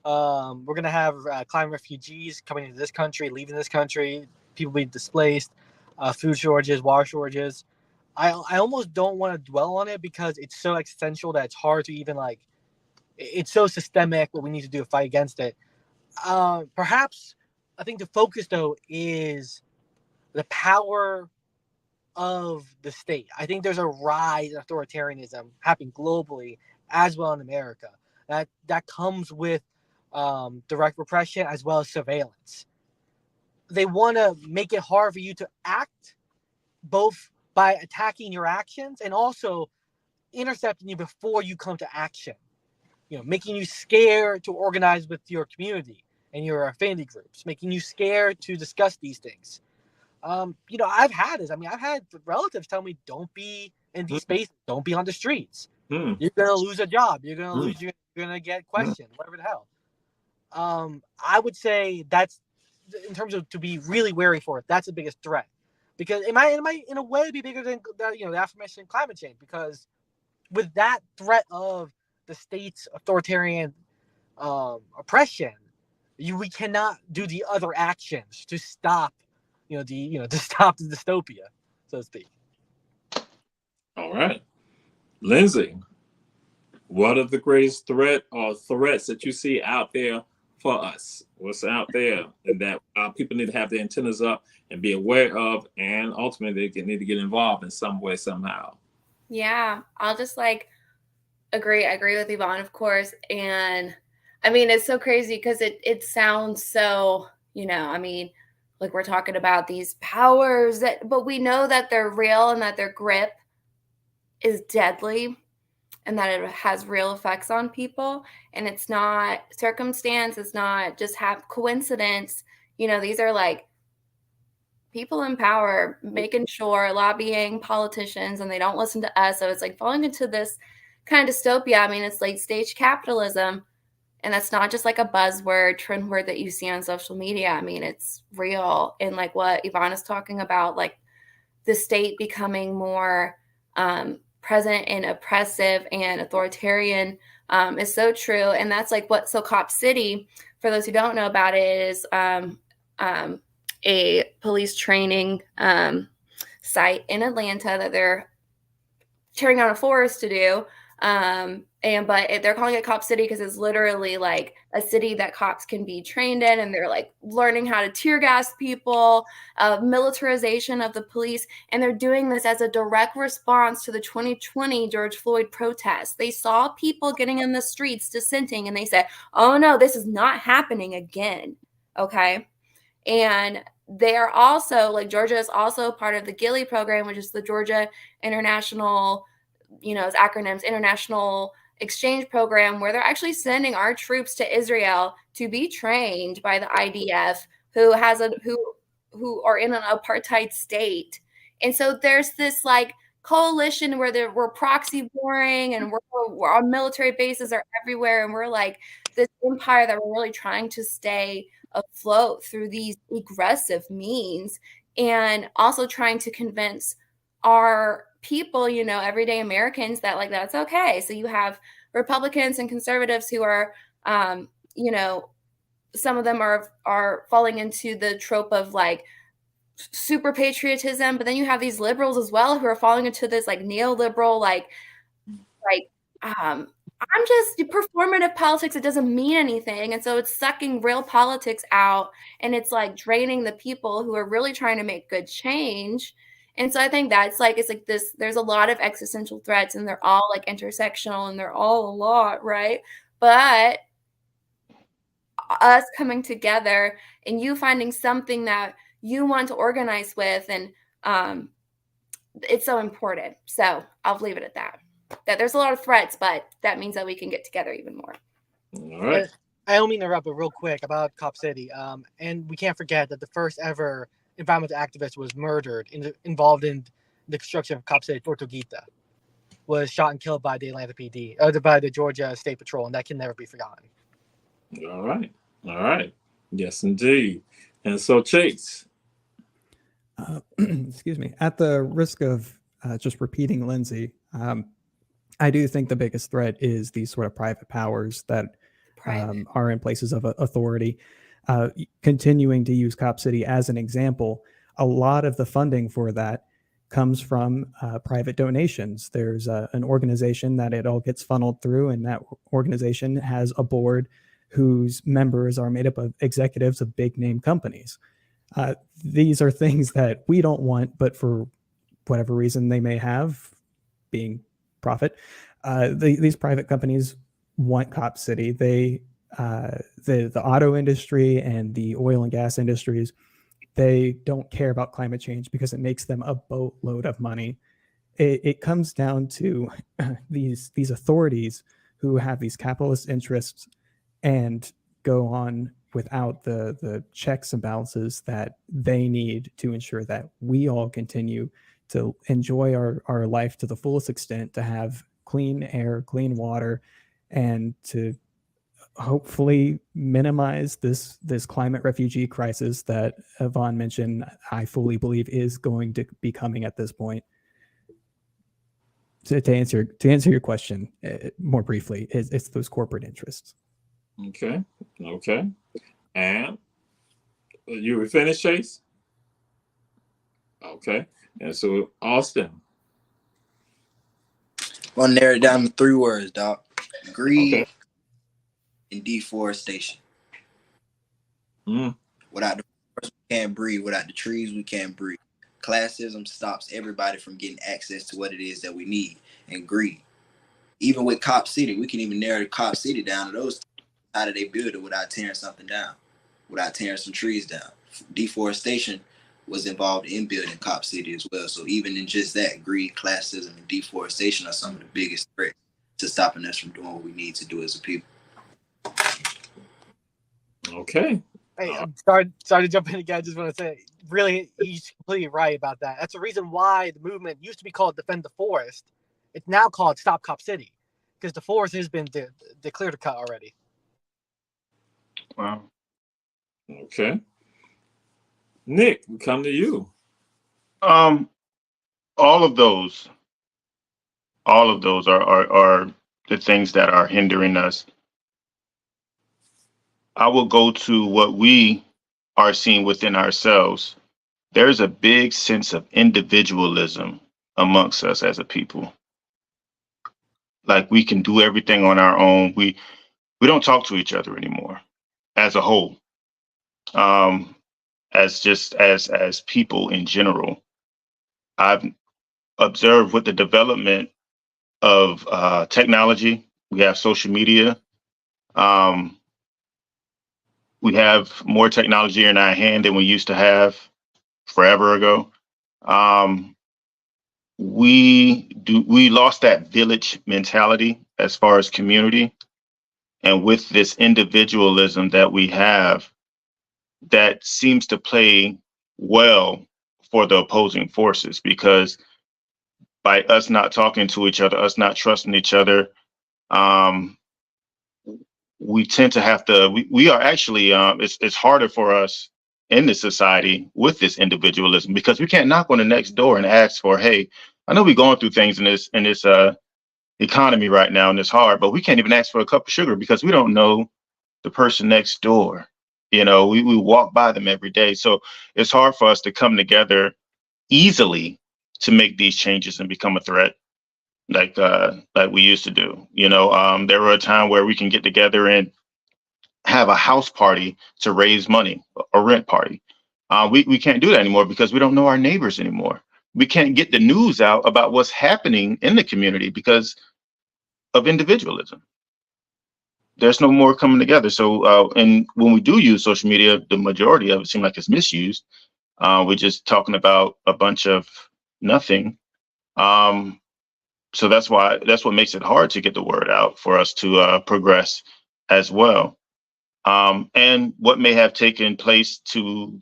We're going to have climate refugees coming into this country, leaving this country, people being displaced, food shortages, water shortages. I almost don't want to dwell on it because it's so existential that it's hard to even it's so systemic what we need to do to fight against it. Perhaps I think the focus though is the power of the state. I think there's a rise in authoritarianism happening globally as well in America. That comes with direct repression as well as surveillance. They want to make it hard for you to act, both by attacking your actions and also intercepting you before you come to action. Making you scared to organize with your community and your affinity groups, making you scared to discuss these things. I've had this. I've had relatives tell me, don't be in these spaces, don't be on the streets. You're going to lose a job. You're going to lose, you're going to get questioned, whatever the hell. I would say that's, in terms of to be really wary for it, that's the biggest threat. Because it might in a way be bigger than the aforementioned climate change, because with that threat of the state's authoritarian oppression, we cannot do the other actions to stop, to stop the dystopia, so to speak. All right, Lindsey, what are the greatest threat or threats that you see out there for us? What's out there and that people need to have their antennas up and be aware of, and ultimately they need to get involved in some way, somehow? Yeah, I'll just agree. I agree with Yvonne, of course. And it's so crazy because it sounds so, like we're talking about these powers but we know that they're real and that their grip is deadly and that it has real effects on people. And it's not circumstance. It's not just coincidence. These are people in power making sure, lobbying politicians, and they don't listen to us. So it's falling into this kind of dystopia. It's late stage capitalism, and that's not just a buzzword, trend word that you see on social media. It's real. And what Yvonne is talking about, the state becoming more present and oppressive and authoritarian is so true. And that's so Cop City, for those who don't know about it, is a police training site in Atlanta that they're tearing down a forest to do. But they're calling it Cop City because it's literally a city that cops can be trained in, and they're learning how to tear gas people, militarization of the police. And they're doing this as a direct response to the 2020 George Floyd protests. They saw people getting in the streets dissenting, and they said, oh no, this is not happening again. Okay. And they are also, Georgia is also part of the GILEE program, which is the Georgia International, its acronyms, International Exchange Program, where they're actually sending our troops to Israel to be trained by the IDF, who who are in an apartheid state. And so there's this like coalition where we're proxy warring, and we're our military bases are everywhere, and we're like this empire that we're really trying to stay afloat through these aggressive means, and also trying to convince our people, you know, everyday Americans, that like that's okay. So you have Republicans and conservatives who are you know, some of them are falling into the trope of like super patriotism, but then you have these liberals as well who are falling into this like neoliberal like I'm just performative politics. It doesn't mean anything. And so it's sucking real politics out, and it's like draining the people who are really trying to make good change. And so I think that's like, it's like this, there's a lot of existential threats, and they're all like intersectional, and they're all a lot, right? But us coming together and you finding something that you want to organize with, and it's so important. So I'll leave it at that. That there's a lot of threats, but that means that we can get together even more. All right. I don't mean to interrupt, but real quick about Cop City. And we can't forget that the first ever environmental activist was murdered involved in the construction of Cop City, Tortuguita, was shot and killed by the Atlanta PD, by the Georgia State Patrol, and that can never be forgotten. All right. All right. Yes, indeed. And so, Chase. Excuse me. At the risk of just repeating Lindsay, I do think the biggest threat is these sort of private powers that are in places of authority. Continuing to use Cop City as an example, a lot of the funding for that comes from private donations. There's an organization that it all gets funneled through, and that organization has a board whose members are made up of executives of big name companies. These are things that we don't want, but for whatever reason they may have, being profit, these private companies want Cop City. The auto industry and the oil and gas industries, they don't care about climate change because it makes them a boatload of money. It comes down to these authorities who have these capitalist interests and go on without the checks and balances that they need to ensure that we all continue to enjoy our life to the fullest extent, to have clean air, clean water, and to hopefully minimize this climate refugee crisis that Yvonne mentioned. I fully believe is going to be coming at this point. To answer your question more briefly, it's those corporate interests. Okay. And you were finished, Chase? Okay. And so, Austin. I'll narrow it down to 3 words, Doc. Greed, Okay. and deforestation. Mm. Without the forest, we can't breathe. Without the trees, we can't breathe. Classism stops everybody from getting access to what it is that we need, and greed. Even with Cop City, we can even narrow the Cop City down to those. How do they build it without tearing something down, without tearing some trees down? Deforestation was involved in building Cop City as well. So even in just that, greed, classism, and deforestation are some of the biggest threats to stopping us from doing what we need to do as a people. Okay. Hey, I'm sorry to jump in again. I just want to say, really, he's completely right about that. That's the reason why the movement used to be called Defend the Forest. It's now called Stop Cop City, because the forest has been declared a cut already. Wow. Okay. Nick, we come to you. All of those are the things that are hindering us. I will go to what we are seeing within ourselves. There's a big sense of individualism amongst us as a people. Like we can do everything on our own. We don't talk to each other anymore as a whole. As people in general. I've observed with the development of technology, we have social media. We have more technology in our hand than we used to have forever ago. We lost that village mentality as far as community. And with this individualism that we have, that seems to play well for the opposing forces, because by us not talking to each other, us not trusting each other, we tend to have to, we are actually, it's harder for us in this society with this individualism, because we can't knock on the next door and ask for, hey, I know we're going through things in this economy right now and it's hard, but we can't even ask for a cup of sugar because we don't know the person next door. You know, we walk by them every day. So it's hard for us to come together easily to make these changes and become a threat like we used to do. You know, there were a time where we can get together and have a house party to raise money, a rent party. We can't do that anymore because we don't know our neighbors anymore. We can't get the news out about what's happening in the community because of individualism. There's no more coming together. So, and when we do use social media, the majority of it seems like it's misused. We're just talking about a bunch of nothing. So that's what makes it hard to get the word out for us to progress as well. And what may have taken place to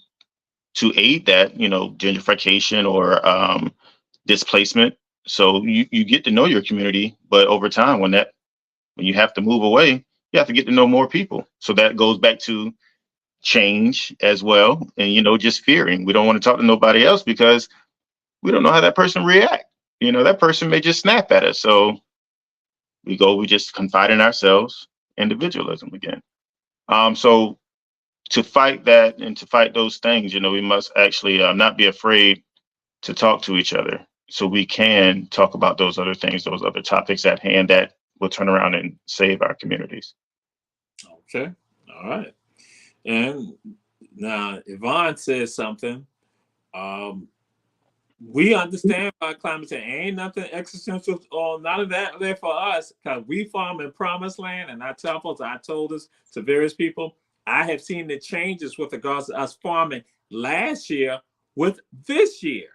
aid that, you know, gentrification or displacement. So you get to know your community, but over time, when you have to move away, you have to get to know more people. So that goes back to change as well. And, you know, just fearing. We don't want to talk to nobody else because we don't know how that person react. You know, that person may just snap at us. So we just confide in ourselves, individualism again. So to fight that and to fight those things, you know, we must actually not be afraid to talk to each other so we can talk about those other things, those other topics at hand that will turn around and save our communities. Okay. All right. And now Yvonne says something. We understand about climate change. Ain't nothing existential or none of that there for us because we farm in promised land. And I tell folks, I told this to various people, I have seen the changes with regards to us farming last year with this year,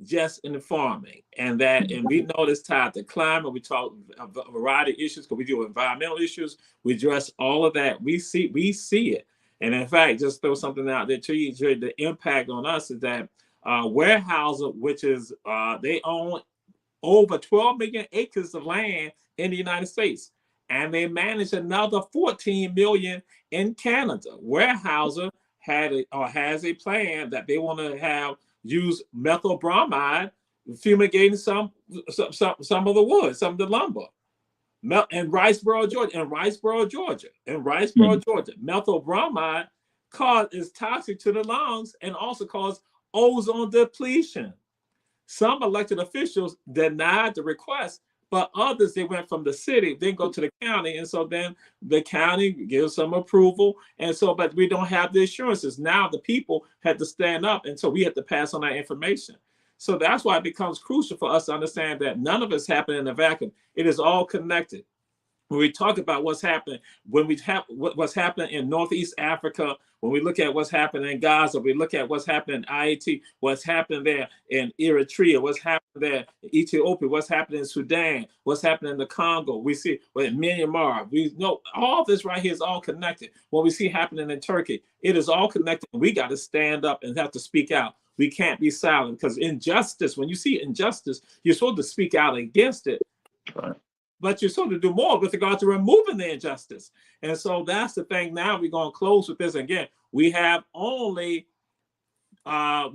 just in the farming. And we know this tied to climate. We talk a variety of issues because we do environmental issues. We address all of that. We see it. And in fact, just throw something out there to you, the impact on us is that Weyerhaeuser, which is they own over 12 million acres of land in the United States, and they manage another 14 million in Canada. Weyerhaeuser has a plan that they want to use methyl bromide fumigating some of the wood, some of the lumber. In Riceboro, Georgia, methyl bromide is toxic to the lungs and also causes ozone depletion. Some elected officials denied the request, but others, they went from the city, then go to the county. And so then the county gives some approval. And so, but we don't have the assurances. Now the people had to stand up. And so we had to pass on that information. So that's why it becomes crucial for us to understand that none of it's happening in a vacuum. It is all connected. When we talk about what's happening, what's happening in Northeast Africa, when we look at what's happening in Gaza, we look at what's happening in IAT, what's happening there in Eritrea, what's happening there in Ethiopia, what's happening in Sudan, what's happening in the Congo, we see in Myanmar. We know all this right here is all connected. What we see happening in Turkey, it is all connected. We got to stand up and have to speak out. We can't be silent because injustice, when you see injustice, you're supposed to speak out against it. Right. But you're supposed to do more with regard to removing the injustice. And so that's the thing. Now we're going to close with this. Again, we have 1 minute. I'm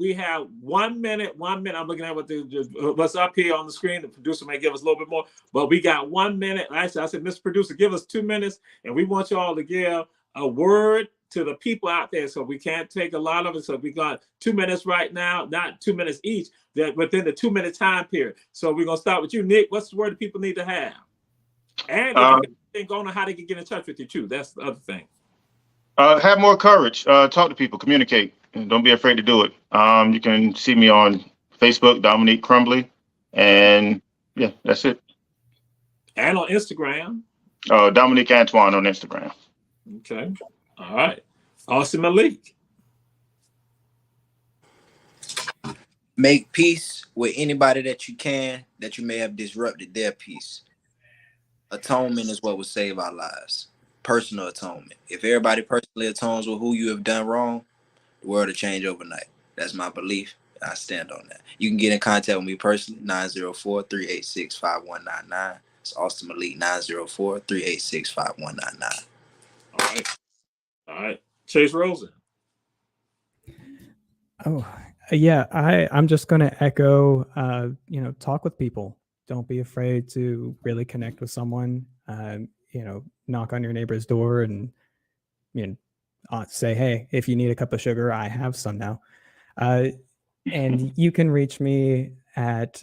looking at what's up here on the screen. The producer may give us a little bit more, but we got 1 minute. Actually, I said, Mr. Producer, give us 2 minutes. And we want you all to give a word to the people out there. So we can't take a lot of it. So we got 2 minutes right now, not 2 minutes each, that within the 2 minute time period. So we're going to start with you, Nick. What's the word that people need to have? And if you think on how they can get in touch with you too. That's the other thing. Have more courage. Talk to people, communicate, and don't be afraid to do it. You can see me on Facebook, Dominique Crumbly, and yeah, that's it. And on Instagram. Dominique Antoine on Instagram. Okay. All right. Austin Malik. Make peace with anybody that you can, that you may have disrupted their peace. Atonement is what will save our lives. Personal atonement. If everybody personally atones with who you have done wrong, the world will change overnight. That's my belief. I stand on that. You can get in contact with me personally, 904-386-5199. It's Austin Malik, 904-386-5199. All right. All right. Chase Rosen. Oh, yeah. I'm just going to echo, talk with people. Don't be afraid to really connect with someone. Knock on your neighbor's door and, say, hey, if you need a cup of sugar, I have some now. And you can reach me at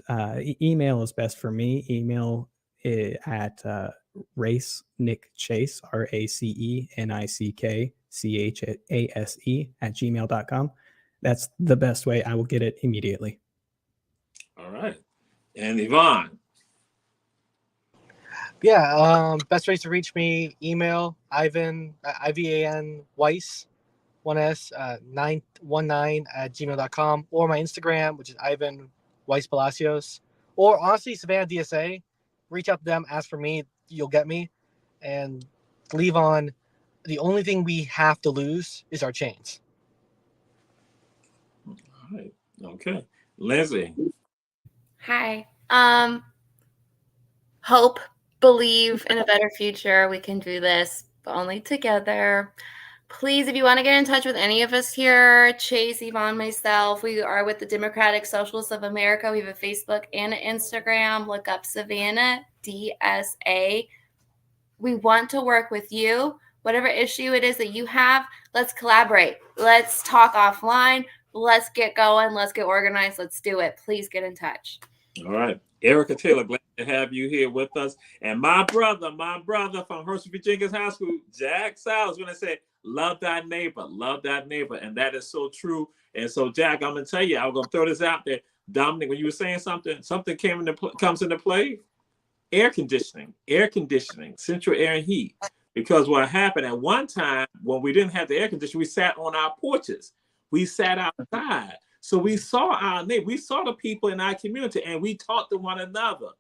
email is best for me. Email at racenickchase, RACENICKCHASE @gmail.com. That's the best way. I will get it immediately. All right. And Yvonne. Yeah, best ways to reach me: email Ivan IVAN Weiss 1S 919 @gmail.com, or my Instagram, which is Ivan Weiss Palacios, or honestly Savannah DSA. Reach out to them, ask for me, you'll get me, and leave on. The only thing we have to lose is our chains. All right. Okay. Lindsay. Hi. Hope, believe in a better future. We can do this, but only together. Please, if you want to get in touch with any of us here, Chase, Yvonne, myself, we are with the Democratic Socialists of America. We have a Facebook and an Instagram. Look up Savannah DSA. We want to work with you. Whatever issue it is that you have, let's collaborate. Let's talk offline. Let's get going. Let's get organized. Let's do it. Please get in touch. All right. Erica Taylor, glad to have you here with us. And my brother from Hershey, Virginia High School, Jack Sowers, when I say, love that neighbor. And that is so true. And so, Jack, I'm going to tell you, I'm going to throw this out there. Dominic, when you were saying something comes into play. Air conditioning, central air and heat. Because what happened at one time, when we didn't have the air conditioning, we sat on our porches. We sat outside. So we saw our neighbor, we saw the people in our community, and we talked to one another.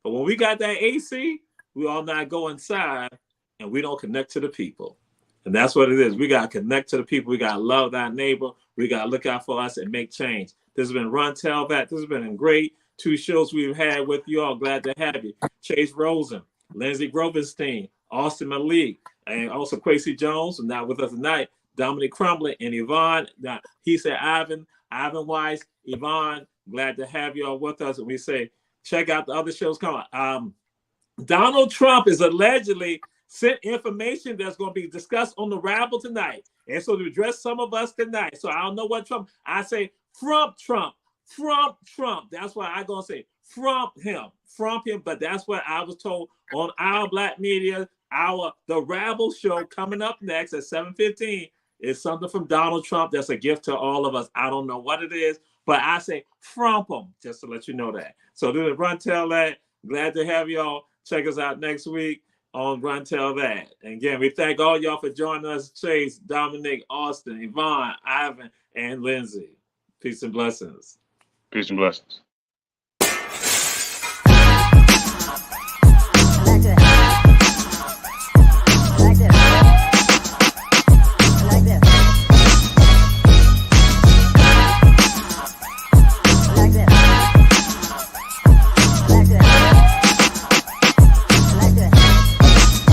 But when we got that AC, we all now go inside and we don't connect to the people. And that's what it is. We got to connect to the people. We got to love that neighbor. We got to look out for us and make change. This has been Run Tell That. This has been great 2 shows we've had with you all. Glad to have you. Chase Rosen, Lindsay Grobenstein, Austin Malik, and also Quincy Jones, and now with us tonight, Dominic Crumbly and Yvonne. Now, he said Ivan Weiss, Yvonne, glad to have you all with us. And we say, check out the other shows coming. Donald Trump is allegedly sent information that's going to be discussed on the Rabble tonight. And so to address some of us tonight. So I don't know what Trump, I say, Trump. That's why I'm going to say, from him. But that's what I was told on our Black media, the Rabble show coming up next at 7:15 is something from Donald Trump that's a gift to all of us. I don't know what it is, but I say from him, just to let you know that. So do the Run Tell That. Glad to have y'all. Check us out next week on Run Tell That. And again, we thank all y'all for joining us. Chase, Dominic, Austin, Yvonne, Ivan, and Lindsay. Peace and blessings. Peace and blessings.